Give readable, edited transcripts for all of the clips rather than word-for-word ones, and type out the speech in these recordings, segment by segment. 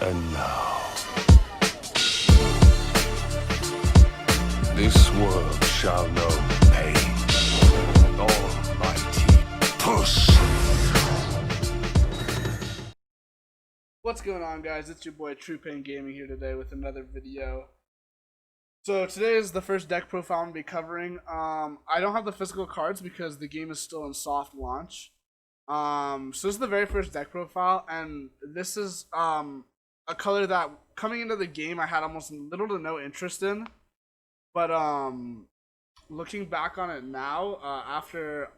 And now, this world shall know pain. Almighty push. What's going on, guys? It's your boy True Pain Gaming here today with another video. So today is the first deck profile I'm gonna be covering. I don't have the physical cards because the game is still in soft launch. So this is the very first deck profile, and this is a color that coming into the game I had almost little to no interest in. But looking back on it now, after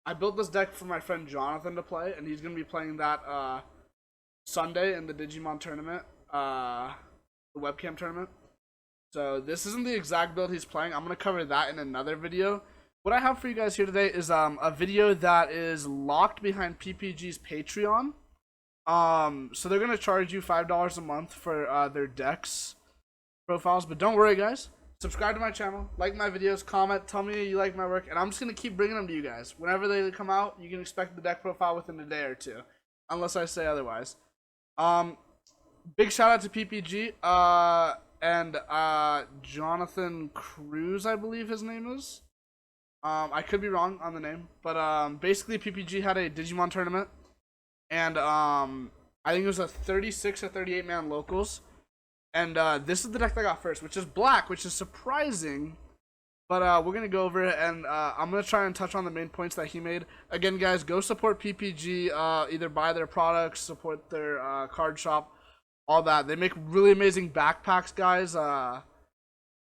I built this deck for my friend Jonathan to play, and he's gonna be playing that Sunday in the Digimon tournament, the webcam tournament. So this isn't the exact build he's playing. I'm gonna cover that in another video. What I have for you guys here today is a video that is locked behind PPG's Patreon. So they're gonna charge you $5 a month for their decks profiles, but don't worry, guys. Subscribe to my channel, like my videos, comment, tell me you like my work, and I'm just gonna keep bringing them to you guys. Whenever they come out, you can expect the deck profile within a day or two, unless I say otherwise. Big shout out to PPG and Jonathan Cruz, I believe his name is. I could be wrong on the name, but basically PPG had a Digimon tournament, and I think it was a 36 or 38 man locals, and this is the deck that I got first, which is black, which is surprising, but we're gonna go over it, and I'm gonna try and touch on the main points that he made. Again, guys, go support PPG, either buy their products, support their card shop, all that. They make really amazing backpacks, guys.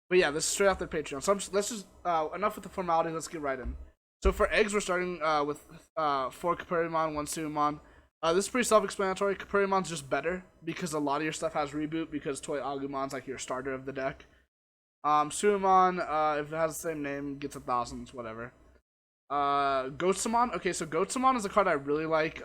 But yeah, this is straight off their Patreon. So let's just enough with the formalities. Let's get right in. So for eggs, we're starting with 4 Kapurimon, 1 Suumon. This is pretty self-explanatory. Kapurimon's just better because a lot of your stuff has reboot because Toy Agumon's like your starter of the deck. Suumon, if it has the same name, gets 1,000s, whatever. Ghostsamon. Okay, so Ghostsamon is a card I really like.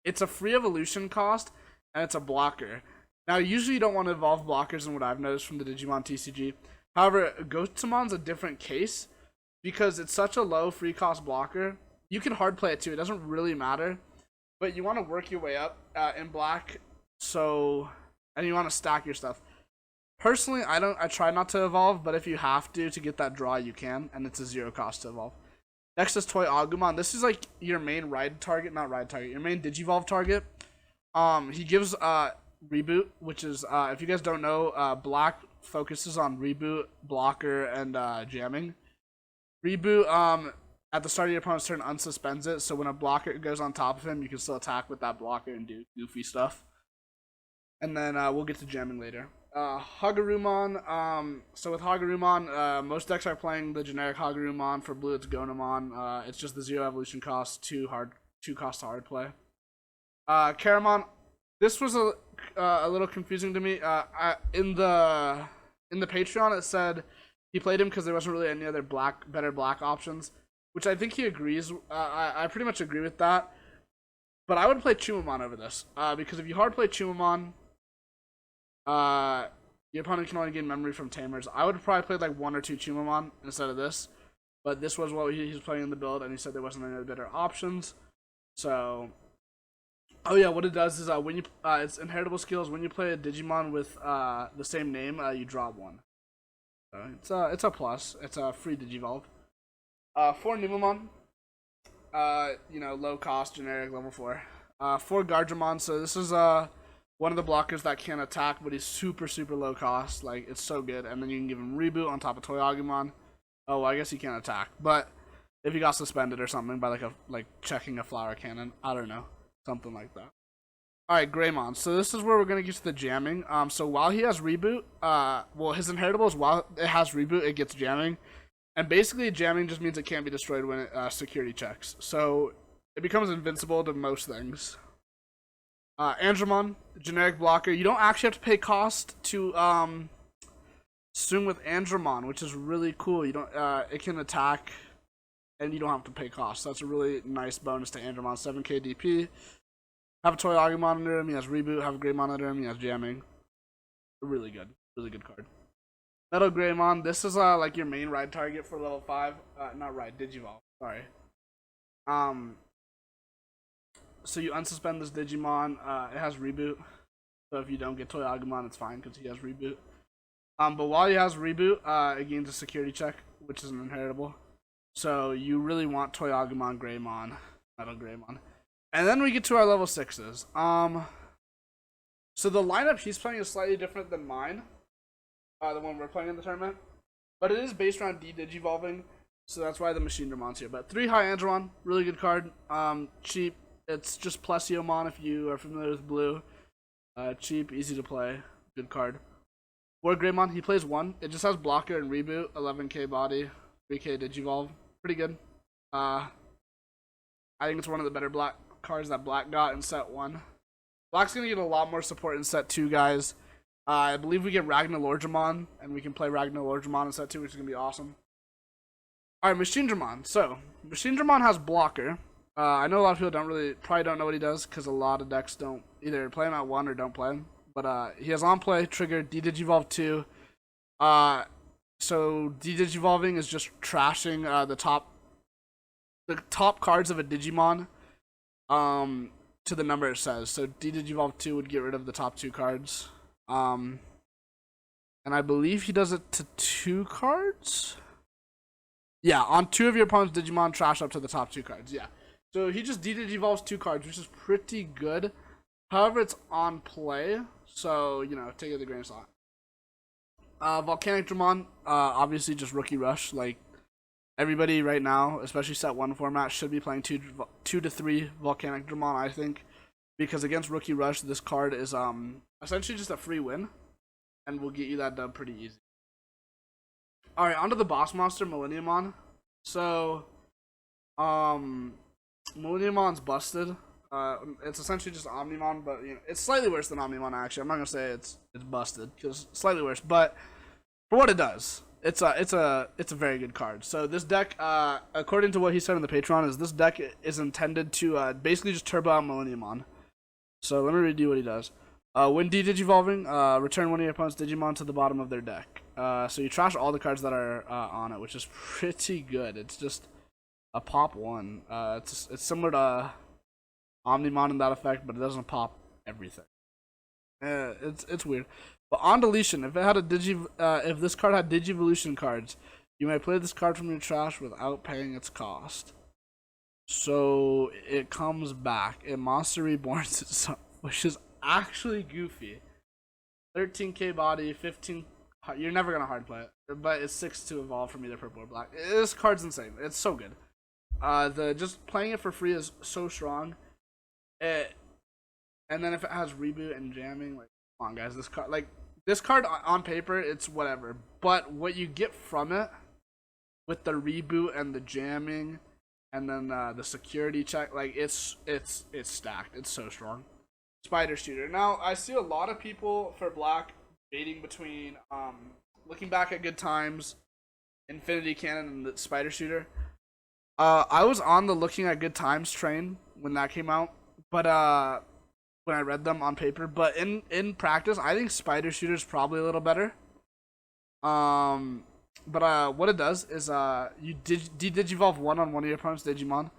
It's a free evolution cost, and it's a blocker. Now, usually you don't want to evolve blockers in what I've noticed from the Digimon TCG. However, Ghostsamon's a different case because it's such a low free cost blocker. You can hard play it too. It doesn't really matter. But you want to work your way up in black, and you want to stack your stuff. Personally, I try not to evolve, but if you have to get that draw, you can, and it's a 0 cost to evolve. Next is Toy Agumon. This is like your main ride target, not ride target, your main Digivolve target. He gives reboot, which is if you guys don't know, black focuses on reboot, blocker, and jamming. Reboot at the start of your opponent's turn unsuspends it, so when a blocker goes on top of him, you can still attack with that blocker and do goofy stuff. And then we'll get to jamming later. Hagurumon. So with Hagurumon, most decks are playing the generic Hagurumon. For blue, it's Gonamon. It's just the 0 evolution cost, 2 cost to hard play. Caramon. This was a little confusing to me. In the Patreon, it said he played him because there wasn't really any other better black options, which I think he agrees. I pretty much agree with that. But I would play Chumamon over this because if you hard play Chumamon, your opponent can only gain memory from Tamers. I would probably play like 1 or 2 Chumamon instead of this, but this was what he was playing in the build, and he said there wasn't any other better options. So. Oh yeah, what it does is when you it's inheritable skills. When you play a Digimon with the same name, you draw 1. So it's a plus. It's a free Digivolve. 4 Numemon. Low cost, generic, level 4. 4 Guardramon. So this is one of the blockers that can attack, but he's super low cost. Like, it's so good. And then you can give him reboot on top of Toy Agumon. Oh, well, I guess he can't attack, but if he got suspended or something by like checking a flower cannon, I don't know. Something like that. Alright, Greymon. So this is where we're going to get to the jamming. So while he has reboot, his inheritables, while it has reboot, it gets jamming. And basically, jamming just means it can't be destroyed when it security checks. So it becomes invincible to most things. Andromon, generic blocker. You don't actually have to pay cost to swing with Andromon, which is really cool. You don't. It can attack, and you don't have to pay cost. So that's a really nice bonus to Andromon. 7k DP. Have a Toy Agumon under him, he has reboot. Have a Greymon under him, he has jamming. Really good card. Metal Greymon, this is like your main ride target for level 5. Not ride, Digivolve, sorry. So you unsuspend this Digimon, it has reboot. So if you don't get Toyagumon, it's fine because he has reboot. But while he has reboot, it gains a security check, which is an inheritable. So you really want Toyagumon, Greymon, Metal Greymon. And then we get to our level 6s. So the lineup he's playing is slightly different than mine. The one we're playing in the tournament. But it is based around D-Digivolving, so that's why the Machinedramon's here. But 3 High-Andron, really good card. Cheap. It's just Plesiomon if you are familiar with blue. Cheap, easy to play, good card. War Greymon, he plays 1. It just has blocker and reboot, 11k body, 3k Digivolve. Pretty good. I think it's one of the better black cards that black got in set 1. Black's gonna get a lot more support in set 2, guys. I believe we get Ragnarlordramon, and we can play Ragnarlordramon in set 2, which is gonna be awesome. Alright, Machinedramon. So, Machinedramon has blocker. I know a lot of people probably don't know what he does, because a lot of decks don't either play him at 1 or don't play him. But he has on play, trigger, D-Digivolve 2. So D-Digivolving is just trashing the top cards of a Digimon to the number it says. So D-Digivolve 2 would get rid of the top 2 cards. And I believe he does it to 2 cards? Yeah, on 2 of your opponent's Digimon, trash up to the top 2 cards, yeah. So he just D-Digivolves 2 cards, which is pretty good. However, it's on play, so, you know, take it with a grain of salt. Volcanicdramon, obviously just Rookie Rush. Like, everybody right now, especially set 1 format, should be playing 2 to 3 Volcanicdramon, I think. Because against Rookie Rush, this card is essentially just a free win, and will get you that dub pretty easy. Alright, onto the boss monster, Millenniumon. So, Millenniumon's busted. It's essentially just Omnimon, but you know, it's slightly worse than Omnimon. Actually, I'm not gonna say it's busted because it's slightly worse, but for what it does, it's a very good card. So this deck, according to what he said in the Patreon, is this deck is intended to basically just turbo out Millenniumon. So let me read you what he does. When D-Digivolving, return one of your opponent's Digimon to the bottom of their deck. So you trash all the cards that are on it, which is pretty good. It's just a pop 1. It's similar to Omnimon in that effect, but it doesn't pop everything. It's weird. But on deletion, if it had if this card had Digivolution cards, you may play this card from your trash without paying its cost. So it comes back. It Monster Reborns itself, which is actually goofy. 13k body, 15. You're never gonna hard play it, but it's 6 to evolve from either purple or black. This card's insane. It's so good. Just playing it for free is so strong. And then if it has reboot and jamming, like, come on, guys, this card on paper, it's whatever. But what you get from it, with the reboot and the jamming, and then the security check, like it's stacked. It's so strong. Spider Shooter. Now I see a lot of people for black debating between looking back at good times, Infinity Cannon, and the Spider Shooter. I was on the looking at good times train when that came out. But when I read them on paper, but in practice, I think Spider Shooter is probably a little better. But what it does is you Digivolve 1 on one of your opponent's Digimon.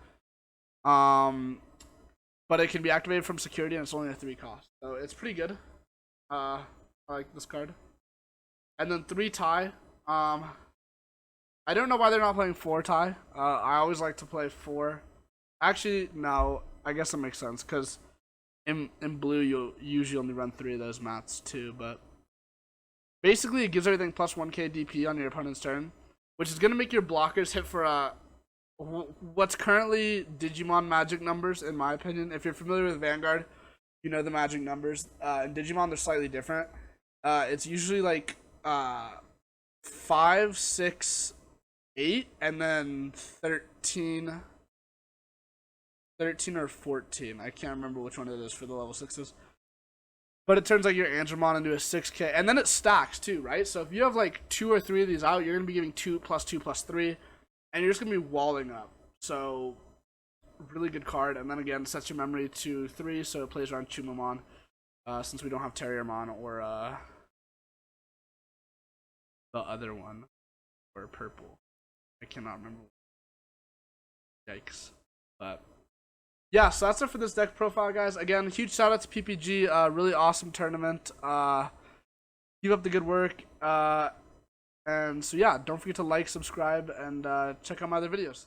But it can be activated from security, and it's only a 3 cost, so it's pretty good. I like this card. And then 3 tie. I don't know why they're not playing 4 tie. I always like to play 4. Actually, no. I guess that makes sense, because in blue, you'll usually only run 3 of those mats too, but basically it gives everything plus 1k DP on your opponent's turn, which is going to make your blockers hit for what's currently Digimon magic numbers, in my opinion. If you're familiar with Vanguard, you know the magic numbers. In Digimon, they're slightly different. It's usually like 5, 6, 8, and then 13 or 14. I can't remember which one it is for the level 6s. But it turns like your Andromon into a 6k. And then it stacks too, right? So if you have like 2 or 3 of these out, you're going to be giving 2 plus 2 plus 3. And you're just going to be walling up. So, really good card. And then again, sets your memory to 3, so it plays around Chumamon. Since we don't have Terriermon or the other one. Or purple. I cannot remember. Yikes. But yeah, so that's it for this deck profile, guys. Again, huge shout out to PPG. Really awesome tournament. Keep up the good work. And so yeah, don't forget to like, subscribe, and check out my other videos.